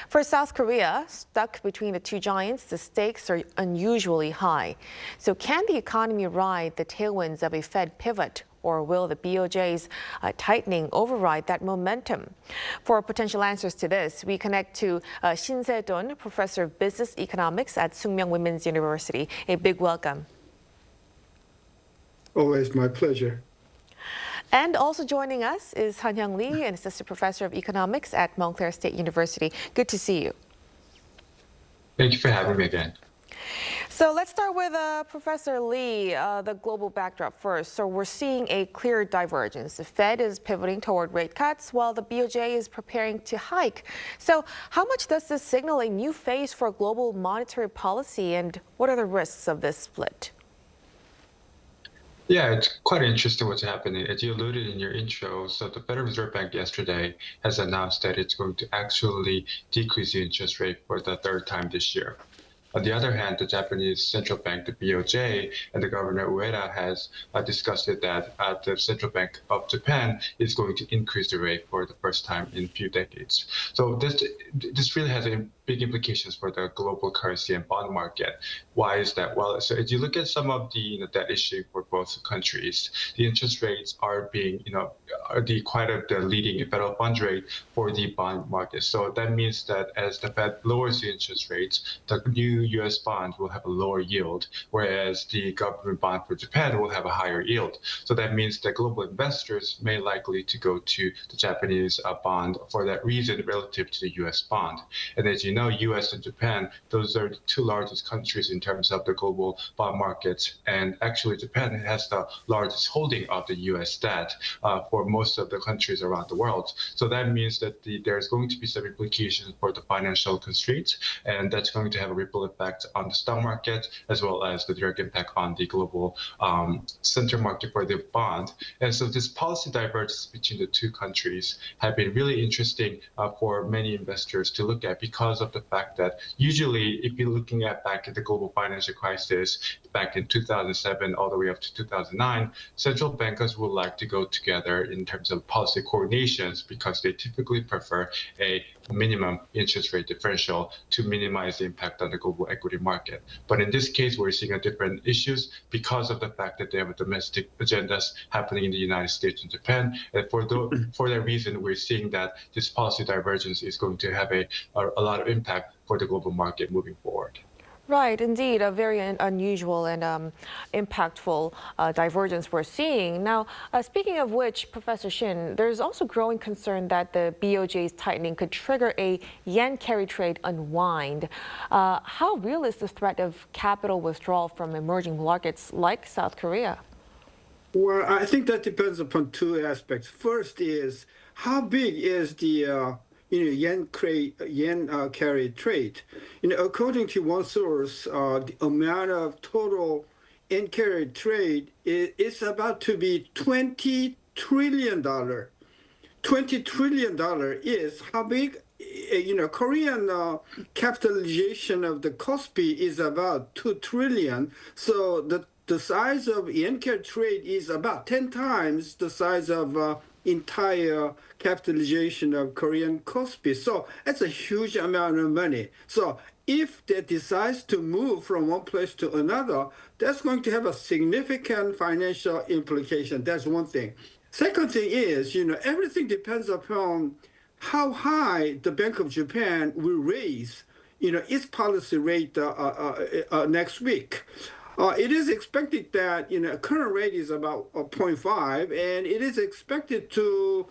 For South Korea, stuck between the two giants, the stakes are unusually high. So can the economy ride the tailwinds of a Fed pivot, or will the BOJ's tightening override that momentum? For potential answers to this, we connect to Shin Se-dun, professor of business economics at Sookmyung Women's University. A big welcome. Always my pleasure. And also joining us is Han-Hyung Lee, an assistant professor of economics at Montclair State University. Good to see you. Thank you for having me again. So let's start with Professor Lee, the global backdrop first. So we're seeing a clear divergence. The Fed is pivoting toward rate cuts while the BOJ is preparing to hike. So how much does this signal a new phase for global monetary policy, and what are the risks of this split? Yeah, it's quite interesting what's happening. As you alluded in your intro, so the Federal Reserve Bank yesterday has announced that it's going to actually decrease the interest rate for the third time this year. On the other hand, the Japanese central bank, the BOJ, and the Governor Ueda has discussed it that the Central Bank of Japan is going to increase the rate for the first time in a few decades. So this really has big implications for the global currency and bond market. Why is that? Well, so if you look at some of the debt issue for both countries, the interest rates are being, are the leading federal fund rate for the bond market. So that means that as the Fed lowers the interest rates, the new U.S. bond will have a lower yield, whereas the government bond for Japan will have a higher yield. So that means that global investors may likely to go to the Japanese bond for that reason relative to the U.S. bond. And as you know, U.S. and Japan, those are the two largest countries in terms of the global bond markets. And actually, Japan has the largest holding of the U.S. debt for most of the countries around the world. So that means that there's going to be some implications for the financial constraints, and that's going to have a ripple effect on the stock market, as well as the direct impact on the global center market for the bond. And so this policy divergence between the two countries have been really interesting for many investors to look at, because of the fact that usually, if you're looking at back at the global financial crisis back in 2007 all the way up to 2009, central bankers would like to go together in terms of policy coordinations because they typically prefer a minimum interest rate differential to minimize the impact on the global equity market. But in this case, we're seeing different issues because of the fact that they have domestic agendas happening in the United States and Japan. And for that reason, we're seeing that this policy divergence is going to have a lot of impact for the global market moving forward. Right, indeed, a very unusual and impactful divergence we're seeing. Now, speaking of which, Professor Shin, there's also growing concern that the BOJ's tightening could trigger a yen carry trade unwind. How real is the threat of capital withdrawal from emerging markets like South Korea? Well, I think that depends upon two aspects. First is how big is the yen carry trade. According to one source, the amount of total yen carry trade is about to be $20 trillion. $20 trillion is how big? Korean capitalization of the KOSPI is about 2 trillion. So the size of yen carry trade is about 10 times the size of entire capitalization of Korean KOSPI. So that's a huge amount of money. So if they decides to move from one place to another, that's going to have a significant financial implication. That's one thing. Second thing is, everything depends upon how high the Bank of Japan will raise, its policy rate next week. It is expected that current rate is about 0.5, and it is expected to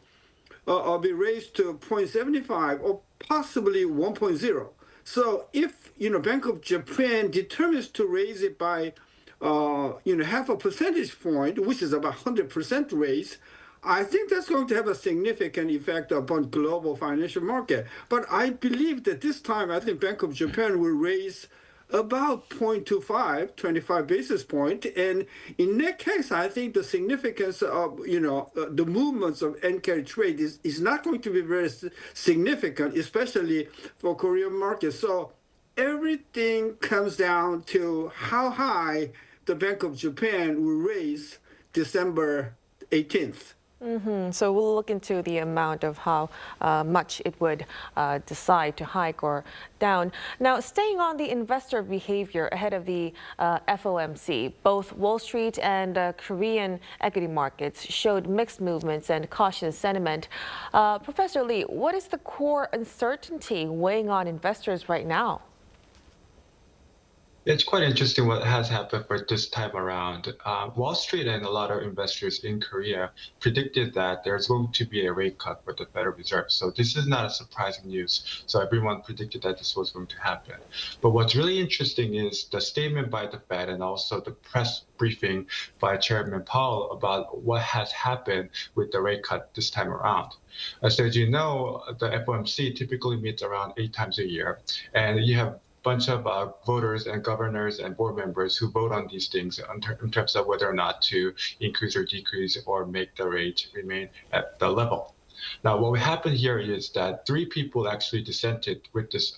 be raised to 0.75 or possibly 1.0. So if Bank of Japan determines to raise it by half a percentage point, which is about 100% raise, I think that's going to have a significant effect upon global financial market. But I believe that this time, I think Bank of Japan will raise about 0.25, 25 basis point. And in that case, I think the significance of, the movements of yen-carry trade is not going to be very significant, especially for Korean market. So everything comes down to how high the Bank of Japan will raise December 18th. So we'll look into the amount of how much it would decide to hike or down. Now, staying on the investor behavior ahead of the FOMC, both Wall Street and Korean equity markets showed mixed movements and cautious sentiment. Professor Lee, what is the core uncertainty weighing on investors right now? It's quite interesting what has happened for this time around. Wall Street and a lot of investors in Korea predicted that there's going to be a rate cut for the Federal Reserve. So this is not a surprising news. So everyone predicted that this was going to happen. But what's really interesting is the statement by the Fed and also the press briefing by Chairman Powell about what has happened with the rate cut this time around. So as you know, the FOMC typically meets around 8 times a year, and you have bunch of voters and governors and board members who vote on these things in terms of whether or not to increase or decrease or make the rate remain at the level. Now, what happened here is that 3 people actually dissented with this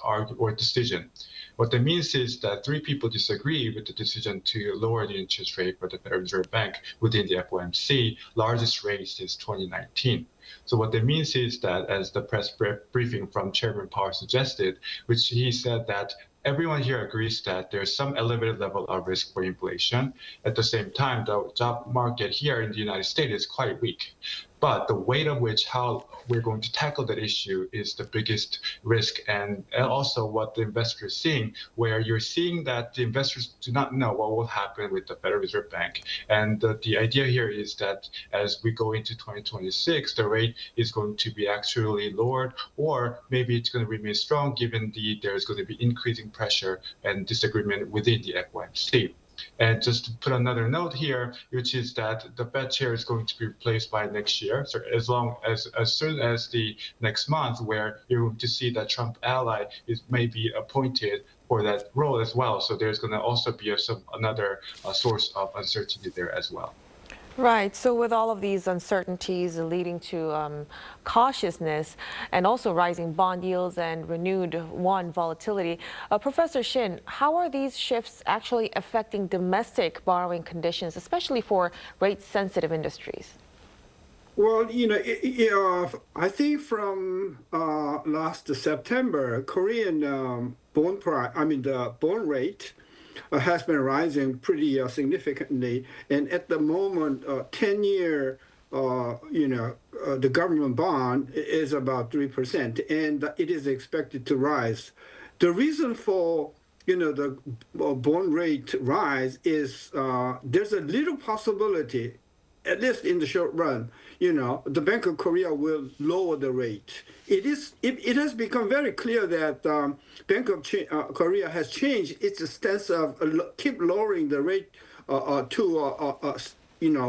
decision. What that means is that 3 people disagree with the decision to lower the interest rate for the Federal Reserve Bank within the FOMC, largest rate since 2019. So what that means is that, as the press briefing from Chairman Powell suggested, which he said that everyone here agrees that there's some elevated level of risk for inflation. At the same time, the job market here in the United States is quite weak. But the weight of which how we're going to tackle that issue is the biggest risk, and also what the investors are seeing, where you're seeing that the investors do not know what will happen with the Federal Reserve Bank. And the idea here is that as we go into 2026, the rate is going to be actually lowered, or maybe it's going to remain strong given there's going to be increasing pressure and disagreement within the FOMC. And just to put another note here, which is that the Fed chair is going to be replaced by next year. So as soon as the next month, where you're going to see that Trump ally may be appointed for that role as well. So there's going to also be another source of uncertainty there as well. Right. So with all of these uncertainties leading to cautiousness and also rising bond yields and renewed won volatility, Professor Shin, how are these shifts actually affecting domestic borrowing conditions, especially for rate-sensitive industries? Well, I think from last September, Korean the bond rate has been rising pretty significantly, and at the moment, 10-year, the government bond is about 3%, and it is expected to rise. The reason for the bond rate rise is there's a little possibility, at least in the short run, the Bank of Korea will lower the rate. It has become very clear that Bank of Korea has changed its stance of keep lowering the rate to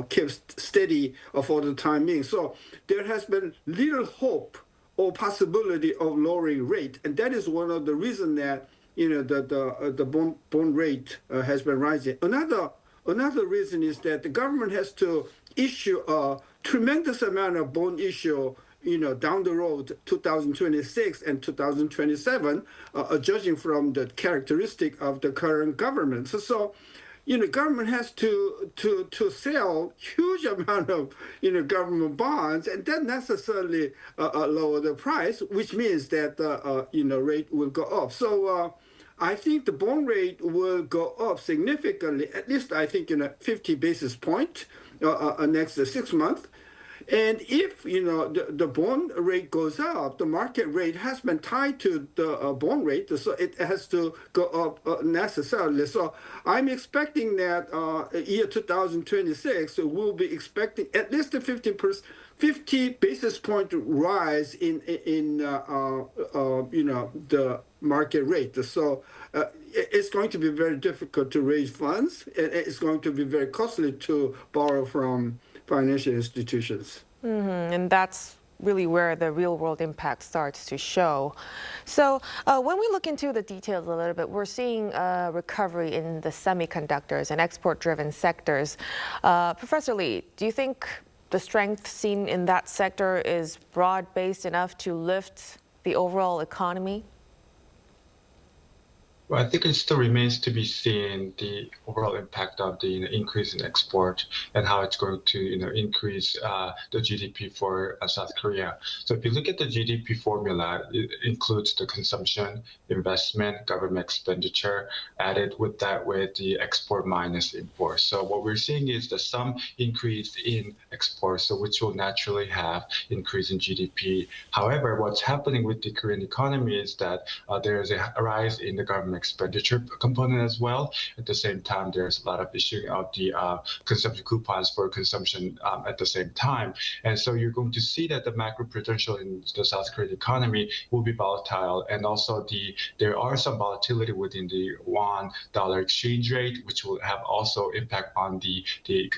keep steady for the time being. So there has been little hope or possibility of lowering rate, and that is one of the reasons that the bond rate has been rising. Another reason is that the government has to issue a tremendous amount of bond issue, down the road, 2026 and 2027, judging from the characteristic of the current government. So government has to sell huge amount of government bonds, and that necessarily lower the price, which means that rate will go up. So I think the bond rate will go up significantly, at least I think 50 basis point next 6 months. And if the bond rate goes up, the market rate has been tied to the bond rate, so it has to go up necessarily. So I'm expecting that year 2026 we'll be expecting at least a 50 basis point rise in the market rate. So it's going to be very difficult to raise funds, and it's going to be very costly to borrow from financial institutions. And that's really where the real-world impact starts to show. So when we look into the details a little bit, we're seeing a recovery in the semiconductors and export-driven sectors. Professor Lee, do you think the strength seen in that sector is broad-based enough to lift the overall economy? Well, I think it still remains to be seen the overall impact of the increase in export and how it's going to increase the GDP for South Korea. So if you look at the GDP formula, it includes the consumption, investment, government expenditure, added with the export minus import. So what we're seeing is that some increase in exports, so which will naturally have increase in GDP. However, what's happening with the Korean economy is that there is a rise in the government expenditure component as well. At the same time, there's a lot of issuing of the consumption coupons for consumption at the same time. And so you're going to see that the macro potential in the South Korean economy will be volatile. And also there are some volatility within the won-dollar exchange rate, which will have also impact on the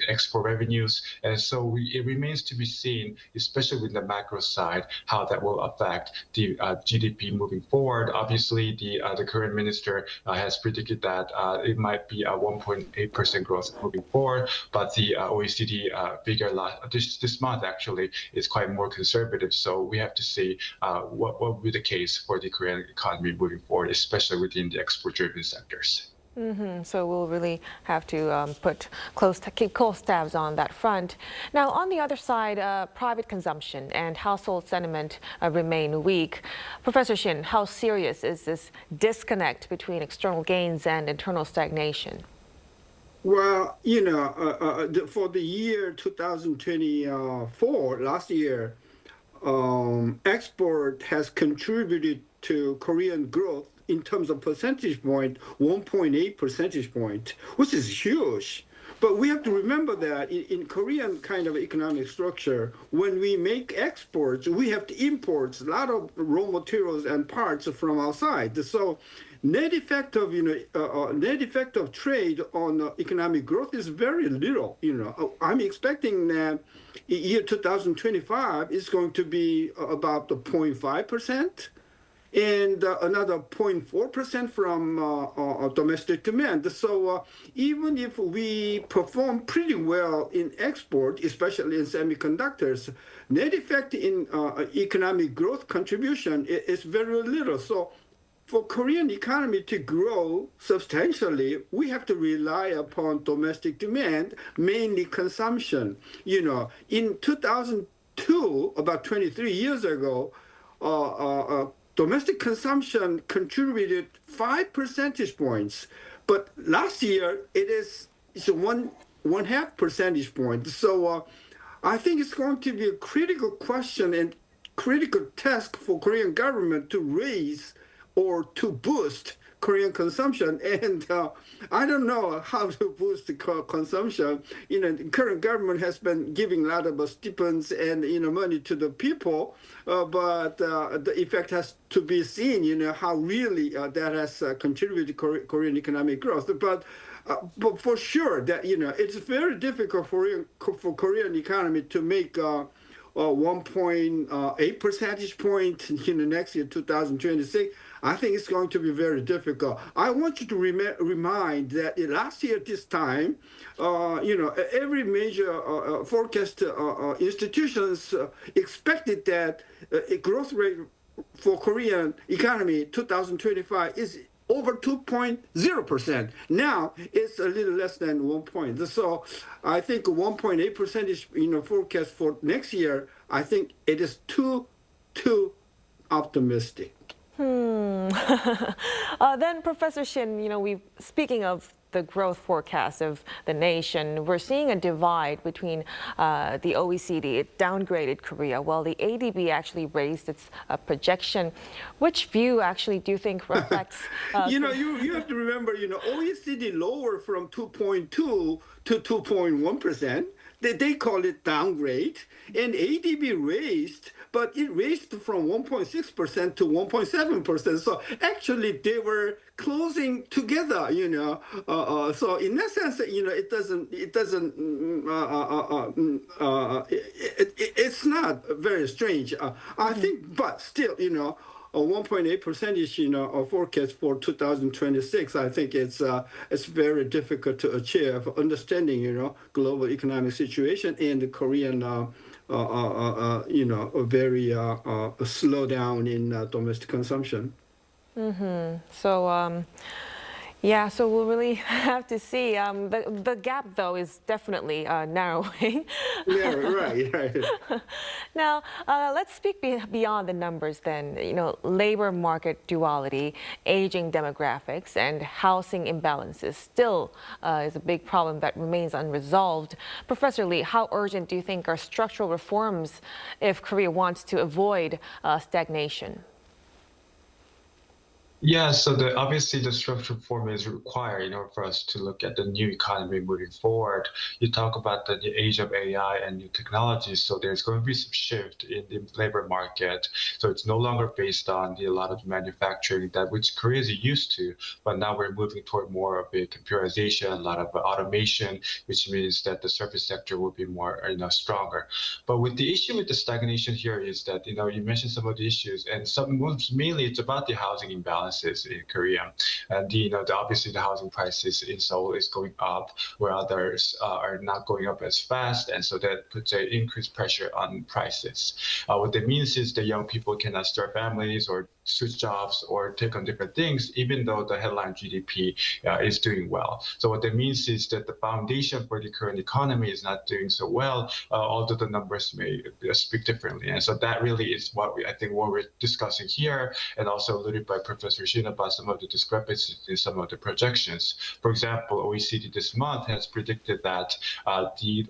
export revenues. And so it remains to be seen, especially with the macro side, how that will affect the GDP moving forward. Obviously, the current minister has predicted that it might be a 1.8% growth moving forward, but the OECD figure this month actually is quite more conservative. So we have to see what will be the case for the Korean economy moving forward, especially within the export-driven sectors. So we'll really have to keep close tabs on that front. Now, on the other side, private consumption and household sentiment remain weak. Professor Shin, how serious is this disconnect between external gains and internal stagnation? Well, for the year 2024, last year, export has contributed to Korean growth in terms of percentage point, 1.8 percentage point, which is huge. But we have to remember that in Korean kind of economic structure, when we make exports, we have to import a lot of raw materials and parts from outside. So net effect of trade on economic growth is very little. I'm expecting that year 2025 is going to be about 0.5%. And another 0.4% from domestic demand. So even if we perform pretty well in export, especially in semiconductors, net effect in economic growth contribution is very little. So for Korean economy to grow substantially, we have to rely upon domestic demand, mainly consumption. In 2002, about 23 years ago, domestic consumption contributed 5 percentage points, but last year it's 1.5 percentage point. So I think it's going to be a critical question and critical task for Korean government to raise or to boost Korean consumption. And I don't know how to boost the consumption. The current government has been giving a lot of stipends and money to the people, but the effect has to be seen. How really that has contributed to Korean economic growth. But for sure that it's very difficult for Korean economy to make 1.8 percentage point next year, 2026. I think it's going to be very difficult. I want you to remind that last year at this time, every major forecast institutions expected that a growth rate for Korean economy 2025 is over 2.0%. Now it's a little less than 1 point. So I think 1.8 percentage forecast for next year, I think it is too optimistic. Then, Professor Shin, speaking of the growth forecast of the nation, we're seeing a divide between the OECD. It downgraded Korea, while the ADB actually raised its projection. Which view actually do you think reflects? You have to remember, OECD lowered from 2.2 to 2.1%. They call it downgrade, and ADB raised, but it raised from 1.6% to 1.7%. So actually, they were closing together, so in that sense, it's not very strange. I think, but still, a 1.8% forecast for 2026. I think it's very difficult to achieve. Understanding, global economic situation and the Korean, a very slowdown in domestic consumption. So, yeah, so we'll really have to see. The gap, though, is definitely narrowing. Yeah, right. Now, let's speak beyond the numbers then. Labor market duality, aging demographics, and housing imbalances still is a big problem that remains unresolved. Professor Lee, how urgent do you think are structural reforms if Korea wants to avoid stagnation? Yeah, so obviously the structural reform is required in order for us to look at the new economy moving forward. You talk about the age of AI and new technologies, so there's going to be some shift in the labor market. So it's no longer based on a lot of manufacturing that which Korea is used to, but now we're moving toward more of a computerization, a lot of automation, which means that the service sector will be more stronger. But with the issue with the stagnation here is that you mentioned some of the issues, and mainly it's about the housing imbalance in Korea, and obviously the housing prices in Seoul is going up, where others are not going up as fast, and so that puts an increased pressure on prices. What that means is that young people cannot start families or switch jobs or take on different things, even though the headline GDP is doing well. So what that means is that the foundation for the current economy is not doing so well, although the numbers may speak differently. And so that really is what we're discussing here, and also alluded by Professor Shin about some of the discrepancies in some of the projections. For example, OECD this month has predicted that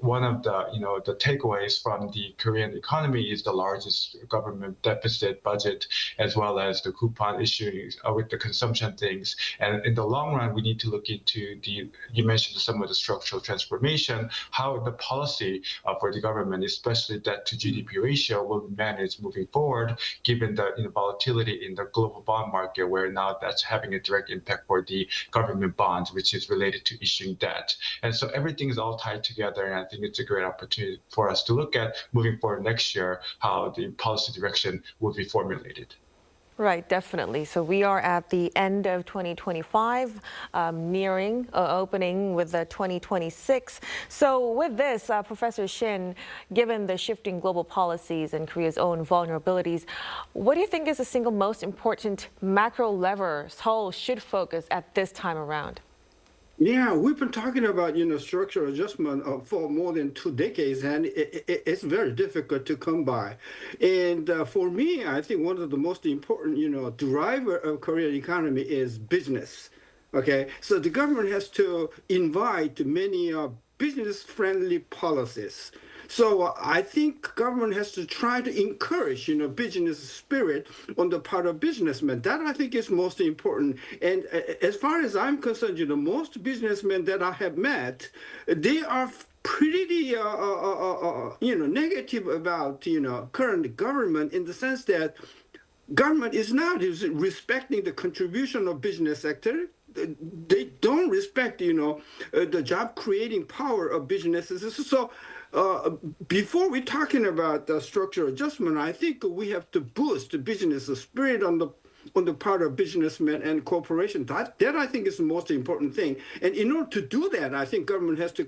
one of the takeaways from the Korean economy is the largest government deficit budget, as well as the coupon issuing with the consumption things. And in the long run, we need to look into you mentioned some of the structural transformation, how the policy for the government, especially debt to GDP ratio, will be managed moving forward, given the volatility in the global bond market, where now that's having a direct impact for the government bonds, which is related to issuing debt. And so everything is all tied together, and I think it's a great opportunity for us to look at moving forward next year, how the policy direction will be formulated. Right, definitely. So we are at the end of 2025, nearing opening with the 2026. So with this, Professor Shin, given the shifting global policies and Korea's own vulnerabilities, what do you think is the single most important macro lever Seoul should focus at this time around? Yeah, we've been talking about structural adjustment for more than 2 decades, and it's very difficult to come by. And for me, I think one of the most important driver of Korean economy is business. Okay, so the government has to invite many business-friendly policies. So I think government has to try to encourage, business spirit on the part of businessmen. That I think is most important. And as far as I'm concerned, most businessmen that I have met, they are pretty, negative about, current government, in the sense that government is not respecting the contribution of business sector. They don't respect, the job creating power of businesses. So before we're talking about the structural adjustment, I think we have to boost the business spirit on the part of businessmen and corporations. That I think is the most important thing. And in order to do that, I think government has to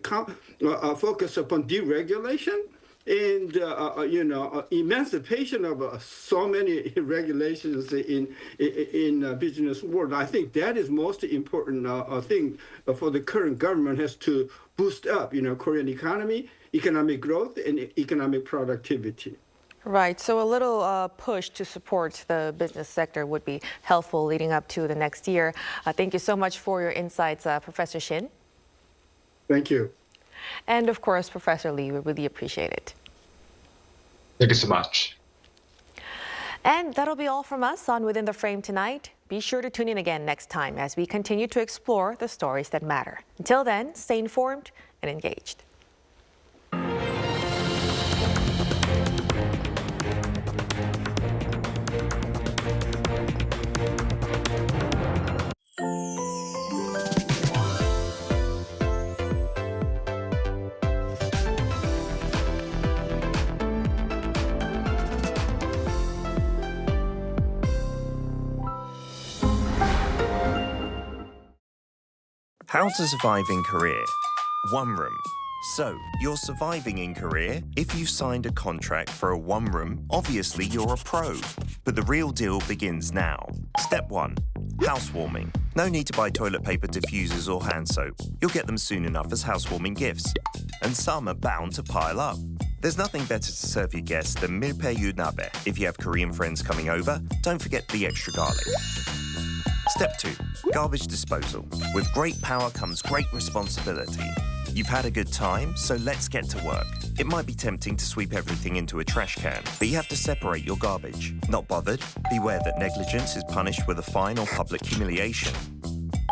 focus upon deregulation and emancipation of so many regulations in business world. I think that is most important thing for the current government, has to boost up Korean economy, economic growth, and economic productivity. Right, so a little push to support the business sector would be helpful leading up to the next year. Thank you so much for your insights, Professor Shin. Thank you. And of course, Professor Lee, we really appreciate it. Thank you so much. And that'll be all from us on Within the Frame tonight. Be sure to tune in again next time as we continue to explore the stories that matter. Until then, stay informed and engaged. How to survive in Korea. One room. So, you're surviving in Korea if you've signed a contract for a one room. Obviously, you're a pro. But the real deal begins now. Step 1. Housewarming. No need to buy toilet paper, diffusers or hand soap. You'll get them soon enough as housewarming gifts. And some are bound to pile up. There's nothing better to serve your guests than milpaeyu nabe. If you have Korean friends coming over, don't forget the extra garlic. Step 2. Garbage disposal. With great power comes great responsibility. You've had a good time, so let's get to work. It might be tempting to sweep everything into a trash can, but you have to separate your garbage. Not bothered? Beware that negligence is punished with a fine or public humiliation.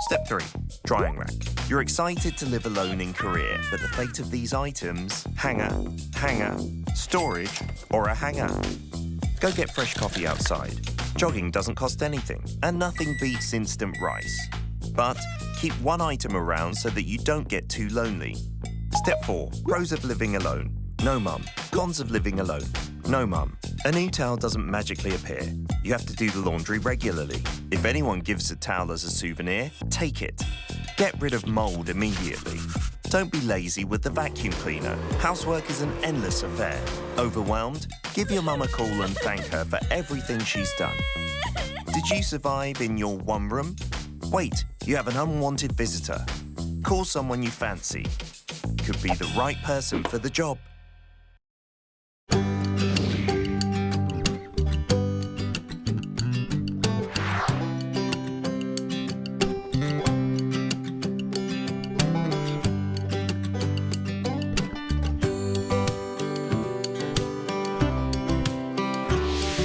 Step 3. Drying rack. You're excited to live alone in Korea, but the fate of these items, hanger, storage, or a hanger. Go get fresh coffee outside. Jogging doesn't cost anything, and nothing beats instant rice. But keep one item around so that you don't get too lonely. Step 4. Pros of living alone. No mum. Cons of living alone. No mum. A new towel doesn't magically appear. You have to do the laundry regularly. If anyone gives a towel as a souvenir, take it. Get rid of mold immediately. Don't be lazy with the vacuum cleaner. Housework is an endless affair. Overwhelmed? Give your mum a call and thank her for everything she's done. Did you survive in your one room? Wait, you have an unwanted visitor. Call someone you fancy. Could be the right person for the job.